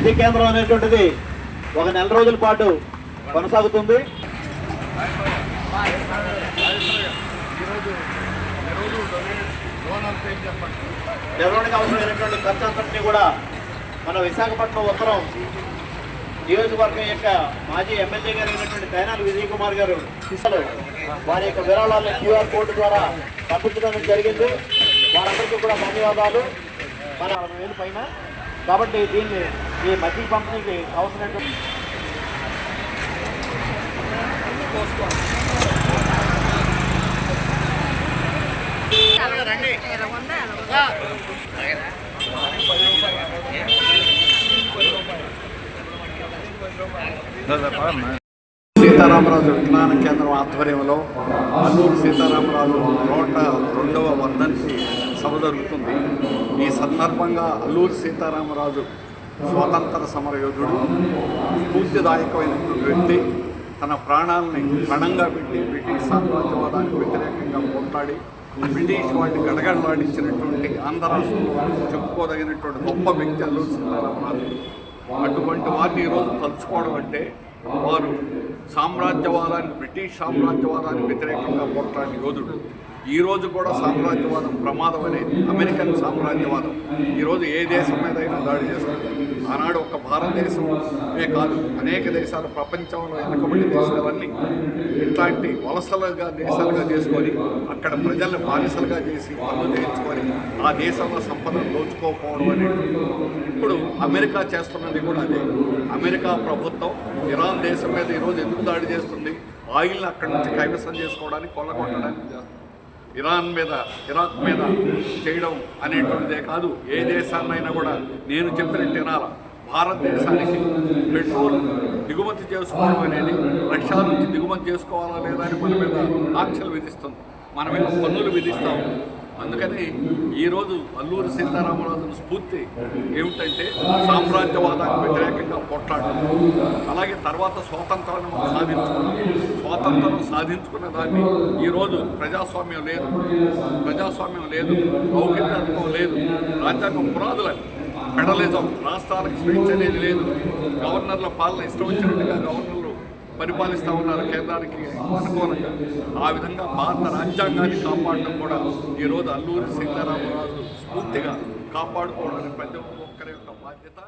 ప్రతి కేంద్రం అనేటువంటిది ఒక నెల రోజుల పాటు కొనసాగుతుంది. నిర్వహణకు అవసరమైనటువంటి ఖర్చు అంతటినీ కూడా మన విశాఖపట్నం ఉత్తరం నియోజకవర్గం యొక్క మాజీ ఎమ్మెల్యే గారు అయినటువంటి తైనాల విజయ్ కుమార్ గారు వారి యొక్క విరాళాలను QR కోడ్ ద్వారా పంపించడం జరిగింది. వారందరికీ కూడా ధన్యవాదాలు. మన వేలు పైన కాబట్టి దీన్ని ఈ మధ్య పంపిణీకి అవసరమైనటువంటి సీతారామరాజు విజ్ఞాన కేంద్రం ఆధ్వర్యంలో అల్లూరి సీతారామరాజు 102వ వర్ధంతి సభ జరుగుతుంది. ఈ సందర్భంగా అల్లూరి సీతారామరాజు స్వాతంత్ర సమరయోధుడు, స్ఫూర్తిదాయకమైనటువంటి వ్యక్తి. తన ప్రాణాలని పణంగా పెట్టి బ్రిటిష్ సామ్రాజ్యవాదానికి వ్యతిరేకంగా పోట్లాడి బ్రిటిష్ వాడిని గడగడలాడించినటువంటి ఆంధ్ర రాష్ట్రంలో చెప్పుకోదగినటువంటి గొప్ప వ్యక్తి అల్లూరి సీతారామరాజు. అటువంటి వారిని ఈరోజు తలుచుకోవడం అంటే వారు సామ్రాజ్యవాదాన్ని బ్రిటిష్ సామ్రాజ్యవాదానికి వ్యతిరేకంగా పోట్లాడిన యోధుడు. ఈరోజు కూడా సామ్రాజ్యవాదం ప్రమాదం అనేది అమెరికన్ సామ్రాజ్యవాదం ఈరోజు ఏ దేశం మీదైనా దాడి చేస్తుంది. ఆనాడు ఒక భారతదేశమే కాదు, అనేక దేశాలు ప్రపంచంలో వెనుకబడిన దేశాలన్నీ ఇట్లాంటి వలసలుగా దేశాలుగా చేసుకొని అక్కడ ప్రజల్ని బానిసలుగా చేసి పనులు చేయించుకొని ఆ దేశంలో సంపదను దోచుకోకపోవడం అనేది ఇప్పుడు అమెరికా చేస్తున్నది కూడా అదే. అమెరికా ప్రభుత్వం ఇరాన్ దేశం మీద ఈరోజు ఎందుకు దాడి చేస్తుంది? ఆయిల్ని అక్కడి నుంచి కైవసం చేసుకోవడానికి, కొల్లగొట్టడానికి చేస్తుంది. ఇరాన్ మీద, ఇరాక్ మీద చేయడం అనేటువంటిదే కాదు, ఏ దేశాన్నైనా కూడా నేను చెప్పినట్టు వినాలా. భారతదేశానికి పెట్రోల్ దిగుమతి చేసుకోవడం అనేది రష్యా నుంచి దిగుమతి చేసుకోవాలా లేదా అని మన మీద ఆంక్షలు విధిస్తుంది, మన మీద పన్నులు విధిస్తాము. అందుకని ఈరోజు అల్లూరి సీతారామరాజు స్ఫూర్తి ఏమిటంటే సామ్రాజ్యవాదానికి వ్యతిరేకంగా పోట్లాడడం. అలాగే తర్వాత స్వాతంత్రాన్ని మనం సాధించుకున్నాం. స్వాతంత్రం సాధించుకున్న దాన్ని ఈరోజు ప్రజాస్వామ్యం లేదు, లౌకికత్వం లేదు, రాజ్యాంగం పునాదులని ఫెడరలిజం, రాష్ట్రాలకు స్వేచ్ఛ అనేది లేదు, గవర్నర్ల పాలన ఇష్టం వచ్చినట్టుగా గవర్నర్లు పరిపాలిస్తూ ఉన్నారు కేంద్రానికి అనుకూలంగా. ఆ విధంగా భారత రాజ్యాంగాన్ని కాపాడడం కూడా ఈరోజు అల్లూరి సీతారామరాజు స్ఫూర్తిగా కాపాడుకోవడానికి ప్రతి ఒక్కరి యొక్క బాధ్యత.